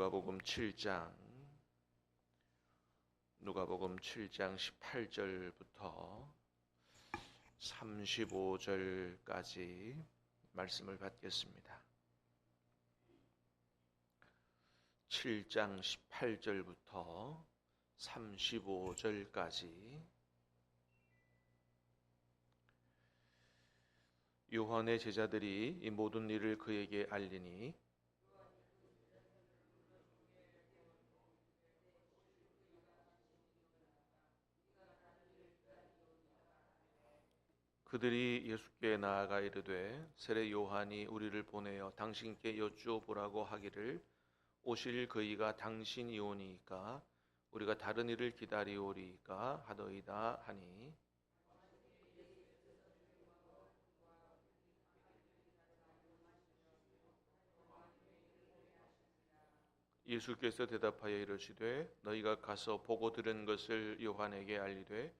누가복음 7장 18절부터 35절까지 말씀을 받겠습니다. 7장 18절부터 35절까지 요한의 제자들이 이 모든 일을 그에게 알리니 그들이 예수께 나아가 이르되 세례 요한이 우리를 보내어 당신께 여쭈어보라고 하기를 오실 그이가 당신이 오니까 우리가 다른 일을 기다리오리까 하더이다 하니 예수께서 대답하여 이르시되 너희가 가서 보고 들은 것을 요한에게 알리되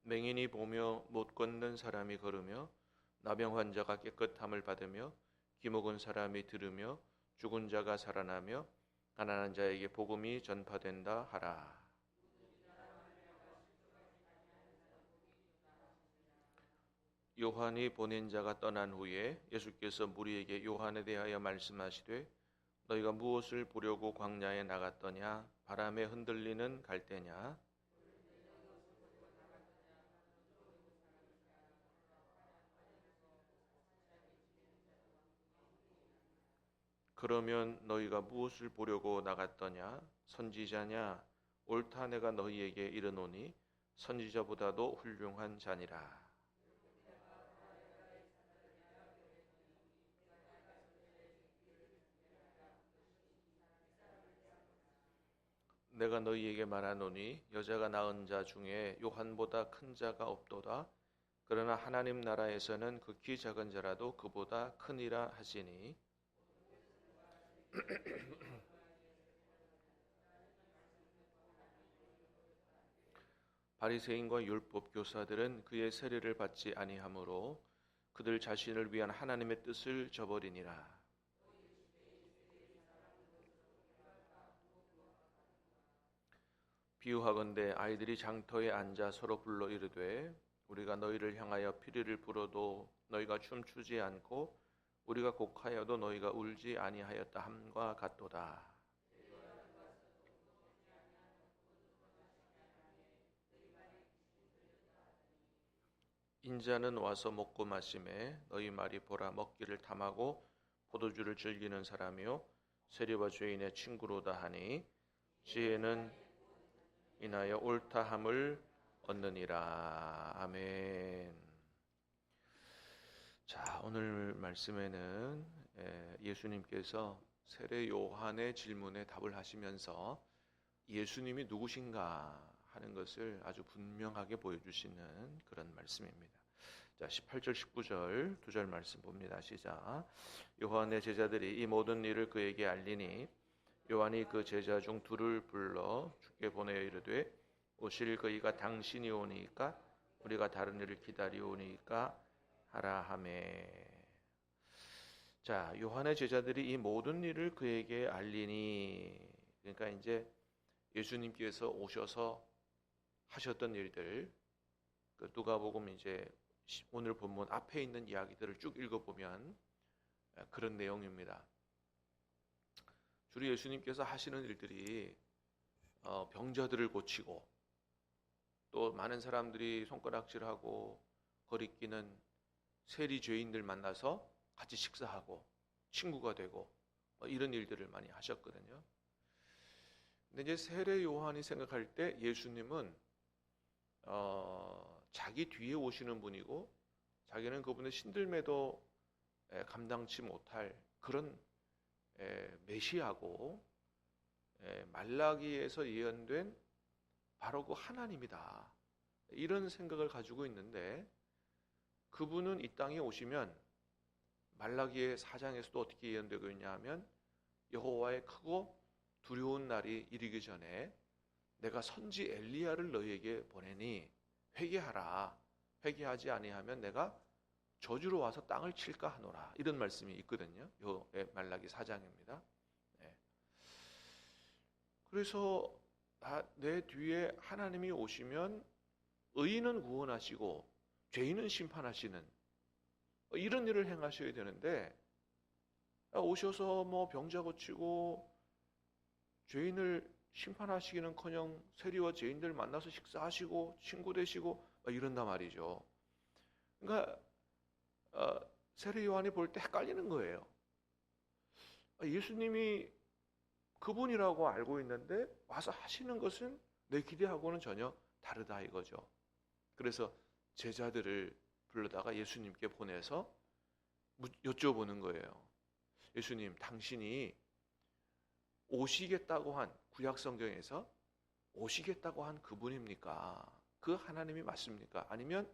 맹인이 보며 못 걷는 사람이 걸으며 나병 환자가 깨끗함을 받으며 기목은 사람이 들으며 죽은 자가 살아나며 가난한 자에게 복음이 전파된다 하라. 요한이 보낸 자가 떠난 후에 예수께서 무리에게 요한에 대하여 말씀하시되 너희가 무엇을 보려고 광야에 나갔더냐? 바람에 흔들리는 갈대냐? 그러면 너희가 무엇을 보려고 나갔더냐? 선지자냐? 옳다 내가 너희에게 이르노니 선지자보다도 훌륭한 자니라. 내가 너희에게 말하노니 여자가 낳은 자 중에 요한보다 큰 자가 없도다. 그러나 하나님 나라에서는 극히 작은 자라도 그보다 크니라 하시니 바리새인과 율법 교사들은 그의 세례를 받지 아니하므로 그들 자신을 위한 하나님의 뜻을 저버리니라. 비유하건대 아이들이 장터에 앉아 서로 불러 이르되 우리가 너희를 향하여 피리를 불어도 너희가 춤추지 않고 우리가 곡하여도 너희가 울지 아니하였다 함과 같도다. 인자는 와서 먹고 마시매 너희 말이 보라 먹기를 탐하고 포도주를 즐기는 사람이요 세리와 죄인의 친구로다 하니 지혜는 인하여 옳다함을 얻느니라. 아멘. 자, 오늘 말씀에는 예수님께서 세례 요한의 질문에 답을 하시면서 예수님이 누구신가 하는 것을 아주 분명하게 보여주시는 그런 말씀입니다. 자, 18절 19절 두 절 말씀 봅니다. 시작. 요한의 제자들이 이 모든 일을 그에게 알리니 요한이 그 제자 중 둘을 불러 주께 보내어 이르되 오실 그이가 당신이 오니까 우리가 다른 일을 기다리오니까 하라 하매. 자, 요한의 제자들이 이 모든 일을 그에게 알리니, 그러니까 이제 예수님께서 오셔서 하셨던 일들, 누가복음 이제 오늘 본문 앞에 있는 이야기들을 쭉 읽어보면 그런 내용입니다. 주로 예수님께서 하시는 일들이 병자들을 고치고 또 많은 사람들이 손가락질하고 거리끼는 세리 죄인들 만나서 같이 식사하고 친구가 되고 이런 일들을 많이 하셨거든요. 근데 이제 세례 요한이 생각할 때 예수님은 자기 뒤에 오시는 분이고 자기는 그분의 신들매도 감당치 못할 그런 메시아고 말라기에서 예언된 바로 그 하나님이다. 이런 생각을 가지고 있는데 그분은 이 땅에 오시면 말라기의 4장에서도 어떻게 예언되고 있냐 하면 여호와의 크고 두려운 날이 이르기 전에 내가 선지 엘리야를 너희에게 보내니 회개하라. 회개하지 아니하면 내가 저주로 와서 땅을 칠까 하노라. 이런 말씀이 있거든요. 요 말라기 4장입니다. 네. 그래서 내 뒤에 하나님이 오시면 의인은 구원하시고 죄인은 심판하시는 이런 일을 행하셔야 되는데, 오셔서 뭐 병자 고치고 죄인을 심판하시기는커녕 세리와 죄인들 만나서 식사하시고 친구 되시고 이런단 말이죠. 그러니까 세례 요한이 볼 때 헷갈리는 거예요. 예수님이 그분이라고 알고 있는데 와서 하시는 것은 내 기대하고는 전혀 다르다 이거죠. 그래서 제자들을 불러다가 예수님께 보내서 여쭤보는 거예요. 예수님, 당신이 오시겠다고 한, 구약 성경에서 오시겠다고 한 그분입니까? 그 하나님이 맞습니까? 아니면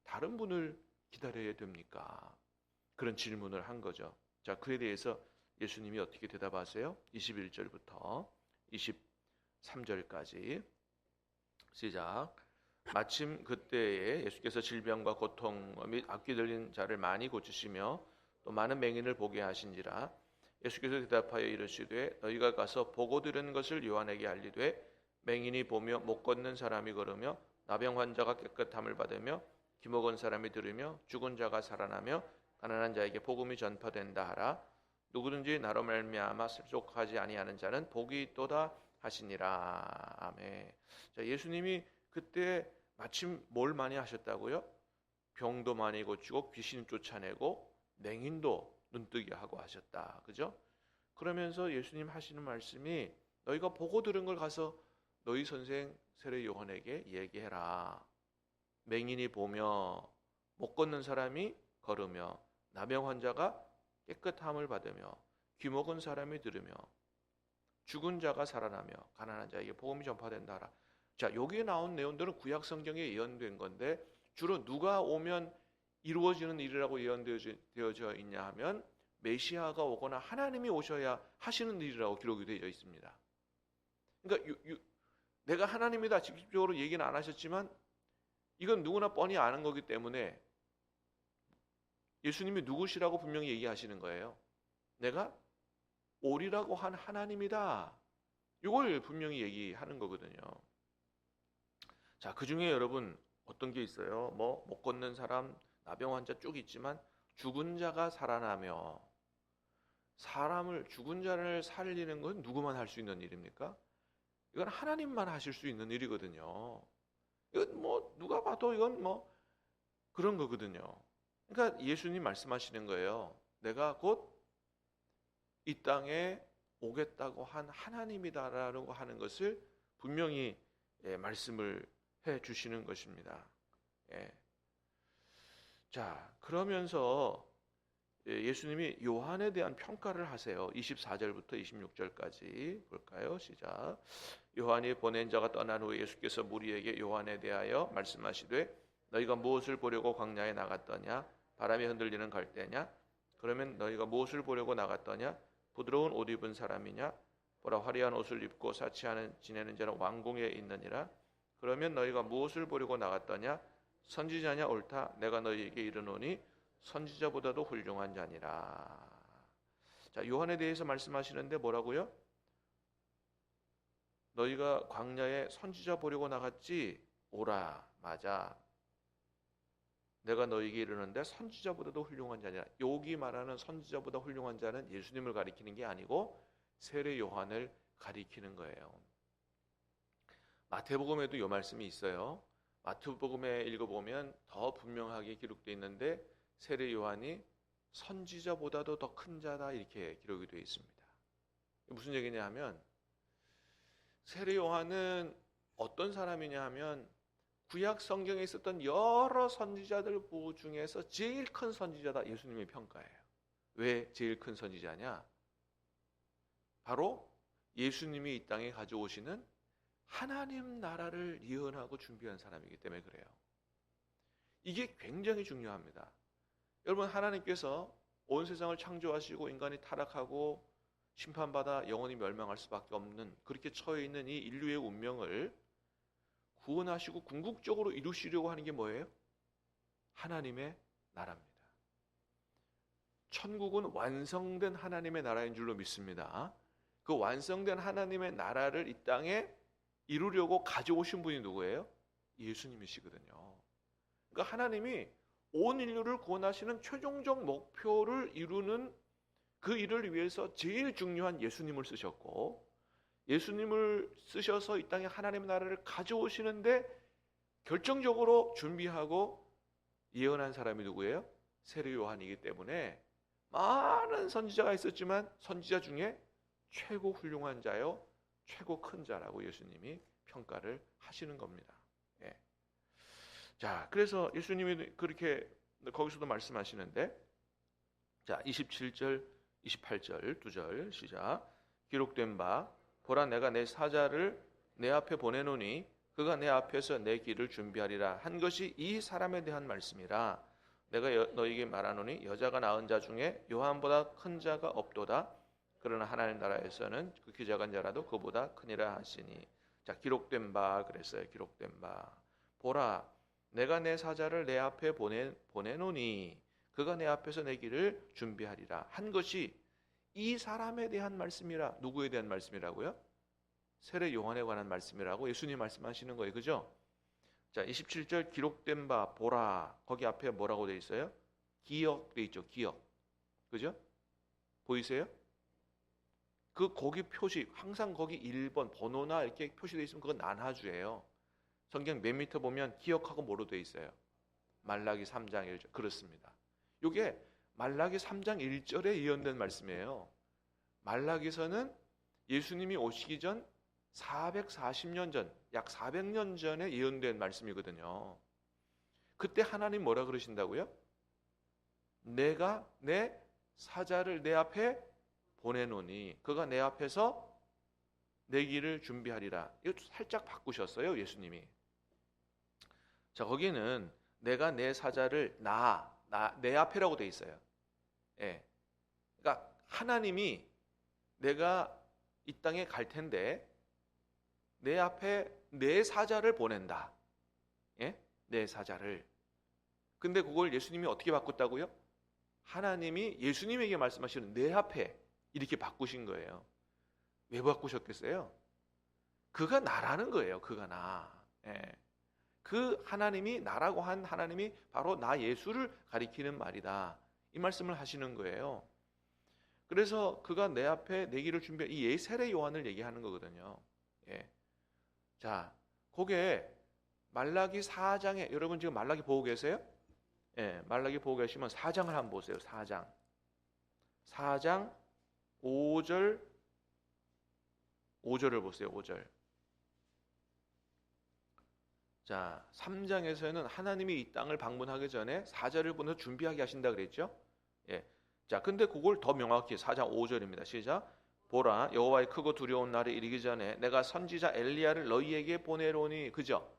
다른 분을 기다려야 됩니까? 그런 질문을 한 거죠. 자, 그에 대해서 예수님이 어떻게 대답하세요? 21절부터 23절까지 시작. 마침 그때에 예수께서 질병과 고통 및 악귀 들린 자를 많이 고치시며 또 많은 맹인을 보게 하신지라. 예수께서 대답하여 이르시되 너희가 가서 보고 들은 것을 요한에게 알리되 맹인이 보며 못 걷는 사람이 걸으며 나병 환자가 깨끗함을 받으며 기먹은 사람이 들으며 죽은 자가 살아나며 가난한 자에게 복음이 전파된다 하라. 누구든지 나로 말미암아 실족하지 아니하는 자는 복이 있도다 하시니라. 아멘. 자, 예수님이 그때 마침 뭘 많이 하셨다고요? 병도 많이 고치고 귀신 쫓아내고 맹인도 눈뜨게 하고 하셨다. 그죠? 그러면서 예수님 하시는 말씀이 너희가 보고 들은 걸 가서 너희 선생 세례 요한에게 얘기해라. 맹인이 보며 못 걷는 사람이 걸으며 나병 환자가 깨끗함을 받으며 귀먹은 사람이 들으며 죽은 자가 살아나며 가난한 자에게 복음이 전파된다 하라. 자, 여기에 나온 내용들은 구약 성경에 예언된 건데 주로 누가 오면 이루어지는 일이라고 예언되어져 있냐 하면 메시아가 오거나 하나님이 오셔야 하시는 일이라고 기록이 되어 있습니다. 그러니까 내가 하나님이다 직접적으로 얘기는 안 하셨지만 이건 누구나 뻔히 아는 거기 때문에 예수님이 누구시라고 분명히 얘기하시는 거예요. 내가 오리라고 한 하나님이다. 이걸 분명히 얘기하는 거거든요. 자, 그 중에 여러분 어떤 게 있어요? 뭐 못 걷는 사람, 나병 환자 쭉 있지만 죽은 자가 살아나며 죽은 자를 살리는 건 누구만 할 수 있는 일입니까? 이건 하나님만 하실 수 있는 일이거든요. 이건 뭐 누가 봐도 이건 뭐 그런 거거든요. 그러니까 예수님 말씀하시는 거예요. 내가 곧 이 땅에 오겠다고 한 하나님이다라고 하는 것을 분명히 말씀을 해 주시는 것입니다. 자, 그러면서 예수님이 요한에 대한 평가를 하세요. 24절부터 26절까지 볼까요? 시작. 요한이 보낸 자가 떠난 후에 예수께서 무리에게 요한에 대하여 말씀하시되 너희가 무엇을 보려고 광야에 나갔더냐? 바람에 흔들리는 갈대냐? 그러면 너희가 무엇을 보려고 나갔더냐? 부드러운 옷 입은 사람이냐? 보라, 화려한 옷을 입고 사치하는 지내는 자는 왕궁에 있느니라. 그러면 너희가 무엇을 보려고 나갔더냐? 선지자냐? 옳다. 내가 너희에게 이르노니 선지자보다도 훌륭한 자니라. 자, 요한에 대해서 말씀하시는데 뭐라고요? 너희가 광야에 선지자 보려고 나갔지? 오라. 맞아. 내가 너희에게 이르는데 선지자보다도 훌륭한 자니라. 여기 말하는 선지자보다 훌륭한 자는 예수님을 가리키는 게 아니고 세례 요한을 가리키는 거예요. 마태복음에도 이 말씀이 있어요. 마태복음에 읽어보면 더 분명하게 기록되어 있는데 세례 요한이 선지자보다도 더 큰 자다 이렇게 기록이 되어 있습니다. 무슨 얘기냐 하면 세례 요한은 어떤 사람이냐 하면 구약 성경에 있었던 여러 선지자들 중에서 제일 큰 선지자다 예수님의 평가예요. 왜 제일 큰 선지자냐? 바로 예수님이 이 땅에 가져오시는 하나님 나라를 예언하고 준비한 사람이기 때문에 그래요. 이게 굉장히 중요합니다. 여러분, 하나님께서 온 세상을 창조하시고 인간이 타락하고 심판받아 영원히 멸망할 수밖에 없는 그렇게 처해 있는 이 인류의 운명을 구원하시고 궁극적으로 이루시려고 하는 게 뭐예요? 하나님의 나라입니다. 천국은 완성된 하나님의 나라인 줄로 믿습니다. 그 완성된 하나님의 나라를 이 땅에 이루려고 가져오신 분이 누구예요? 예수님이시거든요. 그러니까 하나님이 온 인류를 구원하시는 최종적 목표를 이루는 그 일을 위해서 제일 중요한 예수님을 쓰셨고, 예수님을 쓰셔서 이 땅에 하나님의 나라를 가져오시는데 결정적으로 준비하고 예언한 사람이 누구예요? 세례 요한이기 때문에 많은 선지자가 있었지만 선지자 중에 최고 훌륭한 자요, 최고 큰 자라고 예수님이 평가를 하시는 겁니다. 예. 자, 그래서 예수님이 그렇게 거기서도 말씀하시는데, 자, 27절, 28절 두 절 시작. 기록된 바 보라, 내가 내 사자를 내 앞에 보내노니 그가 내 앞에서 내 길을 준비하리라 한 것이 이 사람에 대한 말씀이라. 내가 너희에게 말하노니 여자가 낳은 자 중에 요한보다 큰 자가 없도다. 그러나 하나님 나라에서는 극히 작은 자라도 그보다 크니라 하시니. 자, 기록된 바 그랬어요. 기록된 바. 보라, 내가 내 사자를 내 앞에 보내노니 그가 내 앞에서 내 길을 준비하리라 한 것이 이 사람에 대한 말씀이라. 누구에 대한 말씀이라고요? 세례 요한에 관한 말씀이라고 예수님 말씀하시는 거예요. 그죠? 자, 27절 기록된 바 보라. 거기 앞에 뭐라고 돼 있어요? 기억 돼 있죠. 기억. 그죠? 보이세요? 그 거기 표시 항상 거기 1번 번호나 이렇게 표시되어 있으면 그건 난하주예요. 성경 맨 밑에 보면 기억하고 뭐로 돼 있어요? 말라기 3장 1절. 그렇습니다. 이게 말라기 3장 1절에 예언된 말씀이에요. 말라기서는 예수님이 오시기 전 440년 전, 약 400년 전에 예언된 말씀이거든요. 그때 하나님 뭐라 그러신다고요? 내가 내 사자를 내 앞에 보내노니 그가 내 앞에서 내 길을 준비하리라. 이거 살짝 바꾸셨어요, 예수님이. 자, 거기는 내가 내 사자를 내 앞에라고 돼 있어요. 예. 그러니까 하나님이 내가 이 땅에 갈 텐데 내 앞에 내 사자를 보낸다. 예? 내 사자를. 근데 그걸 예수님이 어떻게 바꿨다고요? 하나님이 예수님에게 말씀하시는 내 앞에 이렇게 바꾸신 거예요. 왜 바꾸셨겠어요? 그가 나라는 거예요. 그가 나. 예. 그 하나님이 나라고 한 하나님이 바로 나 예수를 가리키는 말이다. 이 말씀을 하시는 거예요. 그래서 그가 내 앞에 내 길을 준비해 이 세례 요한을 얘기하는 거거든요. 예. 자, 그게 말라기 4장에 여러분 지금 말라기 보고 계세요? 예, 말라기 보고 계시면 4장을 한번 보세요. 4장 5절 5절을 보세요. 5절. 자, 3장에서는 하나님이 이 땅을 방문하기 전에 사자를 보내서 준비하게 하신다 그랬죠? 예. 자, 근데 그걸 더 명확히 4장 5절입니다. 시작. 보라, 여호와의 크고 두려운 날이 이르기 전에 내가 선지자 엘리야를 너희에게 보내노니. 그죠?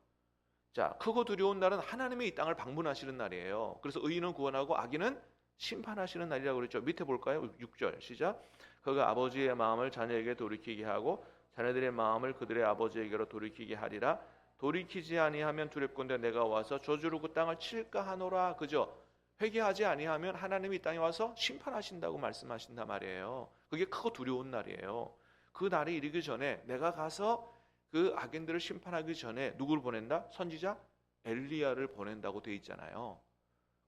자, 크고 두려운 날은 하나님이 이 땅을 방문하시는 날이에요. 그래서 의인은 구원하고 악인은 심판하시는 날이라고 그랬죠. 밑에 볼까요? 6절 시작. 그가 아버지의 마음을 자녀에게 돌이키게 하고 자녀들의 마음을 그들의 아버지에게로 돌이키게 하리라. 돌이키지 아니하면 두렵건대 내가 와서 저주로 그 땅을 칠까 하노라. 그죠? 회개하지 아니하면 하나님이 이 땅에 와서 심판하신다고 말씀하신단 말이에요. 그게 크고 두려운 날이에요. 그 날이 이르기 전에 내가 가서 그 악인들을 심판하기 전에 누구를 보낸다? 선지자 엘리야를 보낸다고 돼 있잖아요.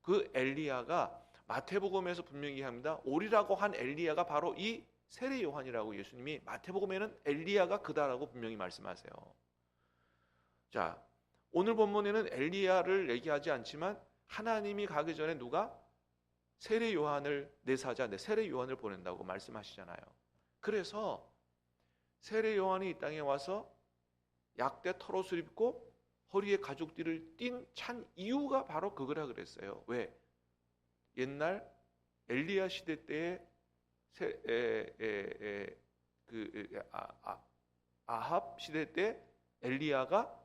그 엘리야가 마태복음에서 분명히 합니다. 오리라고 한 엘리야가 바로 이 세례 요한이라고 예수님이 마태복음에는 엘리야가 그다라고 분명히 말씀하세요. 자, 오늘 본문에는 엘리야를 얘기하지 않지만 하나님이 가기 전에 누가? 세례 요한을 내 사자, 내 세례 요한을 보낸다고 말씀하시잖아요. 그래서 세례 요한이 이 땅에 와서 약대 털옷을 입고 허리에 가죽띠를 찬 이유가 바로 그거라 그랬어요. 왜? 옛날 엘리야 시대 때의 아합 시대 때 엘리야가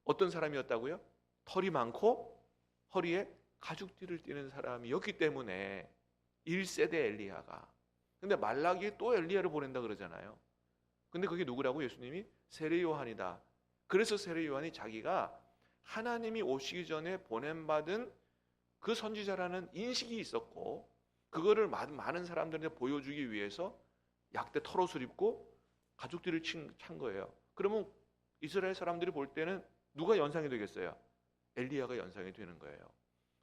어떤 사람이었다고요? 털이 많고 허리에 가죽띠를 띠는 사람이었기 때문에 1세대 엘리야가. 근데 말라기에 또 엘리야를 보낸다 그러잖아요. 근데 그게 누구라고? 예수님이 세례 요한이다. 그래서 세례 요한이 자기가 하나님이 오시기 전에 보냄받은 그 선지자라는 인식이 있었고 그거를 많은 사람들한테 보여주기 위해서 약대 털옷을 입고 가죽띠를 찬 거예요. 그러면 이스라엘 사람들이 볼 때는 누가 연상이 되겠어요? 엘리야가 연상이 되는 거예요.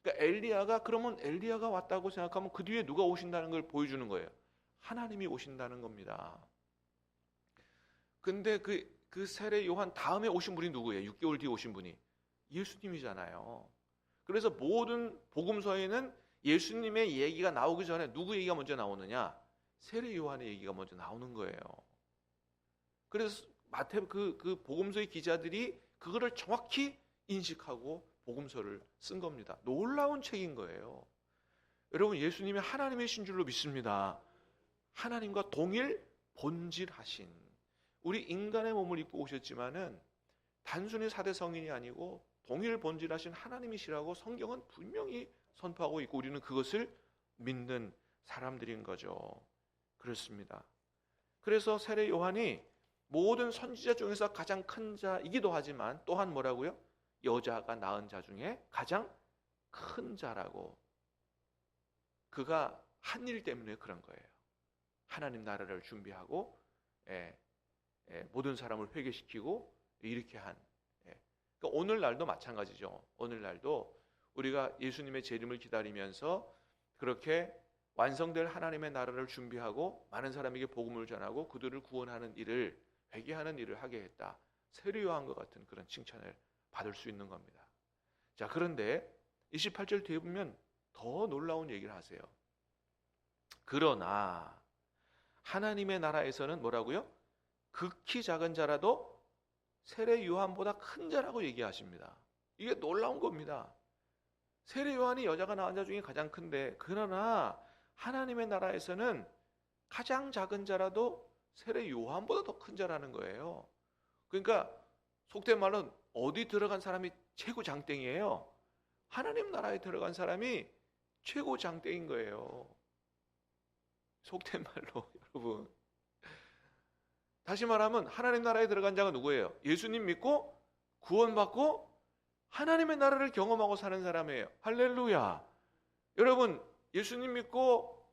그러니까 그러면 엘리야가 왔다고 생각하면 그 뒤에 누가 오신다는 걸 보여주는 거예요. 하나님이 오신다는 겁니다. 근데 그 세례 요한 다음에 오신 분이 누구예요? 6개월 뒤에 오신 분이 예수님이잖아요. 그래서 모든 복음서에는 예수님의 얘기가 나오기 전에 누구 얘기가 먼저 나오느냐? 세례 요한의 얘기가 먼저 나오는 거예요. 그래서 마태 그 복음서의 기자들이 그거를 정확히 인식하고 복음서를 쓴 겁니다. 놀라운 책인 거예요. 여러분, 예수님이 하나님이신 줄로 믿습니다. 하나님과 동일 본질하신, 우리 인간의 몸을 입고 오셨지만은 단순히 4대 성인이 아니고 동일 본질하신 하나님이시라고 성경은 분명히 선포하고 있고 우리는 그것을 믿는 사람들인 거죠. 그렇습니다. 그래서 세례 요한이 모든 선지자 중에서 가장 큰 자이기도 하지만 또한 뭐라고요? 여자가 낳은 자 중에 가장 큰 자라고. 그가 한 일 때문에 그런 거예요. 하나님 나라를 준비하고 모든 사람을 회개시키고 이렇게 한. 그러니까 오늘날도 마찬가지죠. 오늘날도 우리가 예수님의 재림을 기다리면서 그렇게 완성될 하나님의 나라를 준비하고 많은 사람에게 복음을 전하고 그들을 구원하는 일을, 회개하는 일을 하게 했다. 세례 요한과 같은 그런 칭찬을 받을 수 있는 겁니다. 자, 그런데 28절 뒤에 보면 더 놀라운 얘기를 하세요. 그러나 하나님의 나라에서는 뭐라고요? 극히 작은 자라도 세례 요한보다 큰 자라고 얘기하십니다. 이게 놀라운 겁니다. 세례 요한이 여자가 낳은 자 중에 가장 큰데, 그러나 하나님의 나라에서는 가장 작은 자라도 세례 요한보다 더 큰 자라는 거예요. 그러니까 속된 말로 어디 들어간 사람이 최고 장땡이에요? 하나님 나라에 들어간 사람이 최고 장땡인 거예요. 속된 말로 여러분. 다시 말하면 하나님 나라에 들어간 자가 누구예요? 예수님 믿고 구원받고 하나님의 나라를 경험하고 사는 사람이에요. 할렐루야. 여러분, 예수님 믿고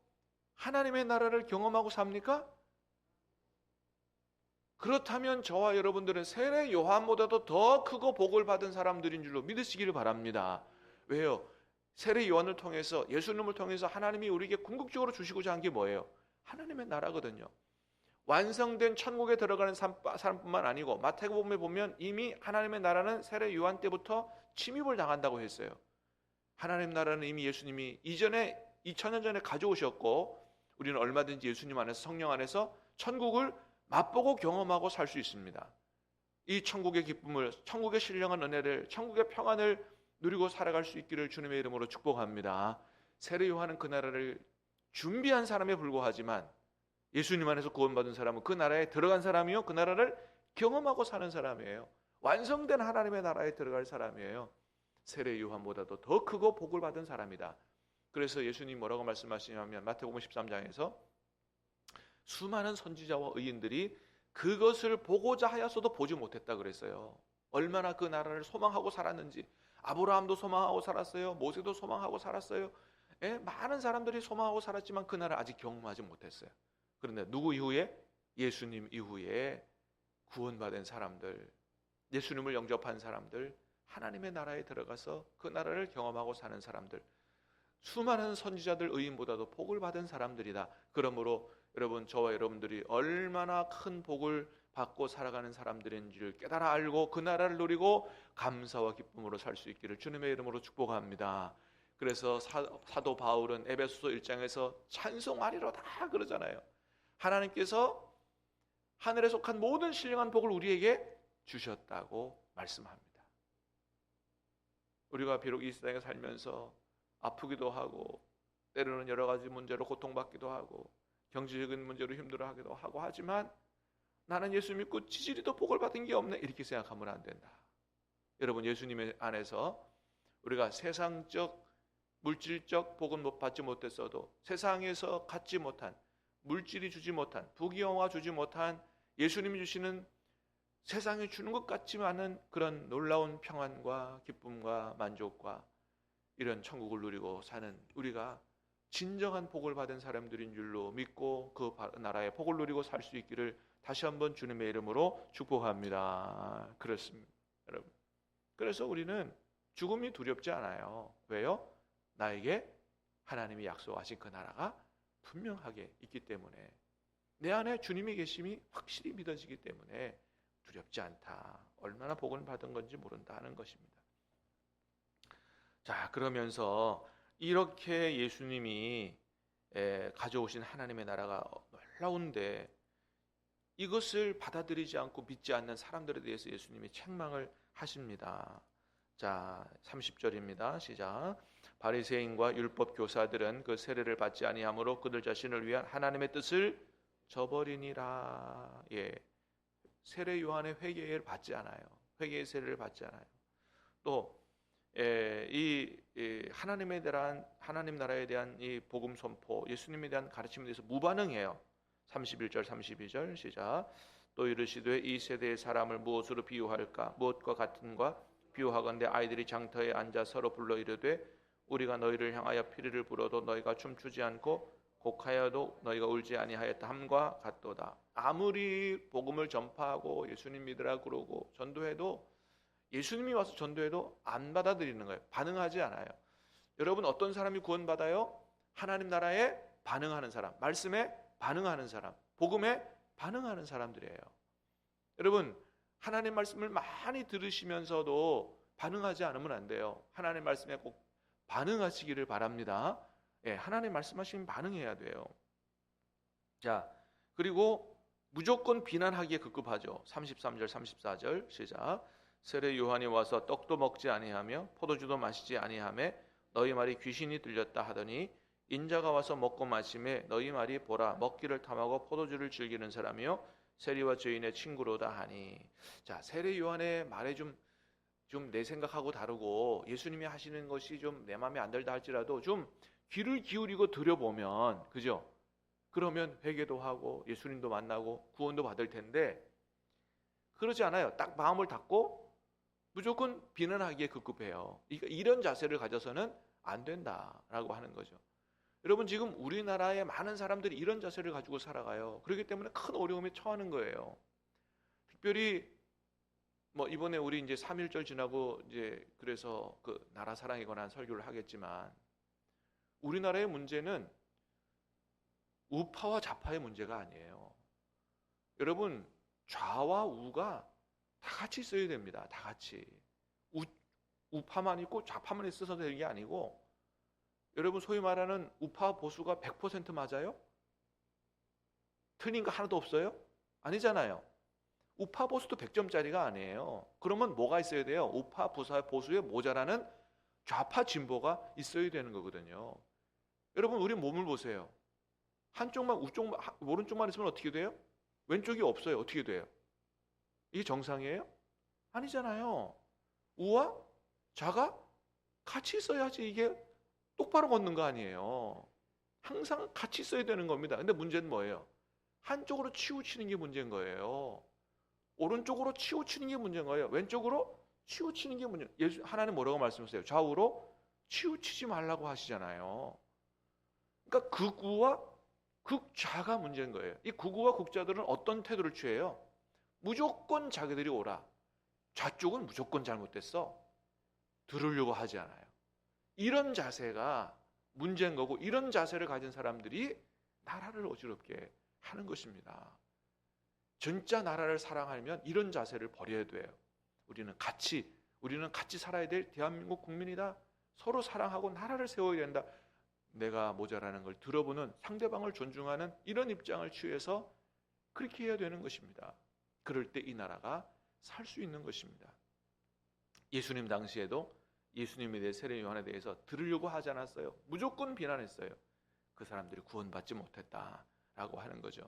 하나님의 나라를 경험하고 삽니까? 그렇다면 저와 여러분들은 세례 요한보다도 더 크고 복을 받은 사람들인 줄로 믿으시기를 바랍니다. 왜요? 세례 요한을 통해서, 예수님을 통해서 하나님이 우리에게 궁극적으로 주시고자 한 게 뭐예요? 하나님의 나라거든요. 완성된 천국에 들어가는 사람뿐만 아니고 마태복음에 보면 이미 하나님의 나라는 세례 요한 때부터 침입을 당한다고 했어요. 하나님 나라는 이미 예수님이 이전에 2000년 전에 가져오셨고 우리는 얼마든지 예수님 안에서, 성령 안에서 천국을 맛보고 경험하고 살 수 있습니다. 이 천국의 기쁨을, 천국의 신령한 은혜를, 천국의 평안을 누리고 살아갈 수 있기를 주님의 이름으로 축복합니다. 세례 요한은 그 나라를 준비한 사람에 불과하지만 예수님 안에서 구원받은 사람은 그 나라에 들어간 사람이요, 그 나라를 경험하고 사는 사람이에요. 완성된 하나님의 나라에 들어갈 사람이에요. 세례 요한보다도 더 크고 복을 받은 사람이다. 그래서 예수님 뭐라고 말씀하시냐면 마태복음 13장에서 수많은 선지자와 의인들이 그것을 보고자 하였어도 보지 못했다 그랬어요. 얼마나 그 나라를 소망하고 살았는지. 아브라함도 소망하고 살았어요. 모세도 소망하고 살았어요. 많은 사람들이 소망하고 살았지만 그 나라를 아직 경험하지 못했어요. 그런데 누구 이후에? 예수님 이후에 구원받은 사람들, 예수님을 영접한 사람들, 하나님의 나라에 들어가서 그 나라를 경험하고 사는 사람들, 수많은 선지자들, 의인보다도 복을 받은 사람들이다. 그러므로 여러분, 저와 여러분들이 얼마나 큰 복을 받고 살아가는 사람들인지를 깨달아 알고 그 나라를 누리고 감사와 기쁨으로 살 수 있기를 주님의 이름으로 축복합니다. 그래서 사도 바울은 에베소서 1장에서 찬송하리로다 그러잖아요. 하나님께서 하늘에 속한 모든 신령한 복을 우리에게 주셨다고 말씀합니다. 우리가 비록 이 세상에 살면서 아프기도 하고 때로는 여러 가지 문제로 고통받기도 하고 경제적인 문제로 힘들어하기도 하고 하지만 나는 예수 믿고 지지리도 복을 받은 게 없네 이렇게 생각하면 안 된다. 여러분, 예수님의 안에서 우리가 세상적 물질적 복은 못 받지 못했어도 세상에서 갖지 못한, 물질이 주지 못한, 부귀영화 주지 못한 예수님이 주시는, 세상에 주는 것 같지만은 그런 놀라운 평안과 기쁨과 만족과 이런 천국을 누리고 사는 우리가 진정한 복을 받은 사람들인 줄로 믿고 그 나라의 복을 누리고 살 수 있기를 다시 한번 주님의 이름으로 축복합니다. 그렇습니다, 여러분. 그래서 우리는 죽음이 두렵지 않아요. 왜요? 나에게 하나님이 약속하신 그 나라가 분명하게 있기 때문에, 내 안에 주님이 계심이 확실히 믿어지기 때문에 두렵지 않다. 얼마나 복을 받은 건지 모른다 하는 것입니다. 자, 그러면서 이렇게 예수님이 가져오신 하나님의 나라가 놀라운데 이것을 받아들이지 않고 믿지 않는 사람들에 대해서 예수님이 책망을 하십니다. 자, 30절입니다. 시작. 바리새인과 율법 교사들은 그 세례를 받지 아니하므로 그들 자신을 위한 하나님의 뜻을 저버리니라. 예, 세례 요한의 회개를 받지 않아요. 회개의 세례를 받지 않아요. 또 이 하나님에 대한, 하나님 나라에 대한 이 복음 선포, 예수님에 대한 가르침에 대해서 무반응해요. 31절 32절 시작. 또 이르시되 이 세대의 사람을 무엇으로 비유할까? 무엇과 같은가? 비유하건대 아이들이 장터에 앉아 서로 불러 이르되 우리가 너희를 향하여 피리를 불어도 너희가 춤추지 않고 곡하여도 너희가 울지 아니하였다 함과 같도다. 아무리 복음을 전파하고 예수님 믿으라 그러고 전도해도, 예수님이 와서 전도해도 안 받아들이는 거예요. 반응하지 않아요. 여러분, 어떤 사람이 구원받아요? 하나님 나라에 반응하는 사람, 말씀에 반응하는 사람, 복음에 반응하는 사람들이에요. 여러분, 하나님 말씀을 많이 들으시면서도 반응하지 않으면 안 돼요. 하나님 말씀에 꼭 반응하시기를 바랍니다. 예, 하나님 말씀하시면 반응해야 돼요. 자, 그리고 무조건 비난하기에 급급하죠. 33절 34절 시작. 세례 요한이 와서 떡도 먹지 아니하며 포도주도 마시지 아니하매 너희 말이 귀신이 들렸다 하더니 인자가 와서 먹고 마시매 너희 말이 보라 먹기를 탐하고 포도주를 즐기는 사람이요 세리와 죄인의 친구로다 하니. 자, 세례 요한의 말에 좀 내 생각하고 다르고 예수님이 하시는 것이 좀 내 마음에 안 들다 할지라도 좀 귀를 기울이고 들여보면, 그죠? 그러면 회개도 하고 예수님도 만나고 구원도 받을 텐데, 그러지 않아요. 딱 마음을 닫고 무조건 비난하기에 급급해요. 이런 자세를 가져서는 안 된다라고 하는 거죠. 여러분, 지금 우리나라의 많은 사람들이 이런 자세를 가지고 살아가요. 그렇기 때문에 큰 어려움에 처하는 거예요. 특별히 이번에 우리 이제 3.1절 지나고 이제 그래서 그 나라 사랑에 관한 설교를 하겠지만, 우리나라의 문제는 우파와 좌파의 문제가 아니에요. 여러분, 좌와 우가 다 같이 있어야 됩니다. 다 같이. 우파만 있고 좌파만 있어서 되는 게 아니고, 여러분, 소위 말하는 우파 보수가 100% 맞아요? 틀린 거 하나도 없어요? 아니잖아요. 우파 보수도 100점짜리가 아니에요. 그러면 뭐가 있어야 돼요? 우파 보수에 모자라는 좌파 진보가 있어야 되는 거거든요. 여러분, 우리 몸을 보세요. 한쪽만, 오른쪽만 있으면 어떻게 돼요? 왼쪽이 없어요. 어떻게 돼요? 이게 정상이에요? 아니잖아요. 우와 좌가 같이 있어야지 이게 똑바로 걷는 거 아니에요. 항상 같이 있어야 되는 겁니다. 근데 문제는 뭐예요? 한쪽으로 치우치는 게 문제인 거예요. 오른쪽으로 치우치는 게 문제인 거예요. 왼쪽으로 치우치는 게 문제예요. 하나님 뭐라고 말씀하세요? 좌우로 치우치지 말라고 하시잖아요. 그러니까 극우와 극좌가 문제인 거예요. 이 극우와 극좌들은 어떤 태도를 취해요? 무조건 자기들이 옳아. 좌쪽은 무조건 잘못됐어. 들으려고 하지 않아요. 이런 자세가 문제인 거고, 이런 자세를 가진 사람들이 나라를 어지럽게 하는 것입니다. 진짜 나라를 사랑하려면 이런 자세를 버려야 돼요. 우리는 같이 살아야 될 대한민국 국민이다. 서로 사랑하고 나라를 세워야 된다. 내가 모자라는 걸 들어보는, 상대방을 존중하는 이런 입장을 취해서 그렇게 해야 되는 것입니다. 그럴 때 이 나라가 살 수 있는 것입니다. 예수님 당시에도 예수님에 대해 세례 요한에 대해서 들으려고 하지 않았어요. 무조건 비난했어요. 그 사람들이 구원받지 못했다라고 하는 거죠.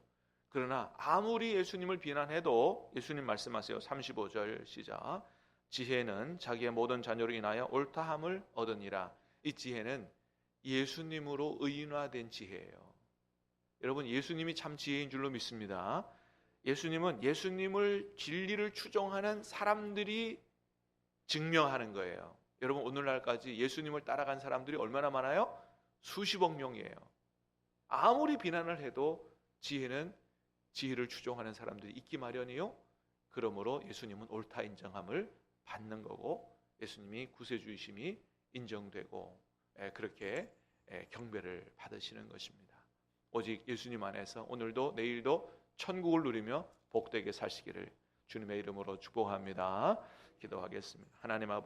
그러나 아무리 예수님을 비난해도 예수님 말씀하세요. 35절 시작. 지혜는 자기의 모든 자녀로 인하여 옳다함을 얻으니라. 이 지혜는 예수님으로 의인화된 지혜예요. 여러분, 예수님이 참 지혜인 줄로 믿습니다. 예수님은 예수님을 진리를 추종하는 사람들이 증명하는 거예요. 여러분, 오늘날까지 예수님을 따라간 사람들이 얼마나 많아요? 수십억 명이에요. 아무리 비난을 해도 지혜는 지혜를 추종하는 사람들이 있기 마련이요. 그러므로 예수님은 옳다 인정함을 받는 거고 예수님이 구세주이심이 인정되고 그렇게 경배를 받으시는 것입니다. 오직 예수님 안에서 오늘도 내일도 천국을 누리며 복되게 사시기를 주님의 이름으로 축복합니다. 기도하겠습니다. 하나님 아버지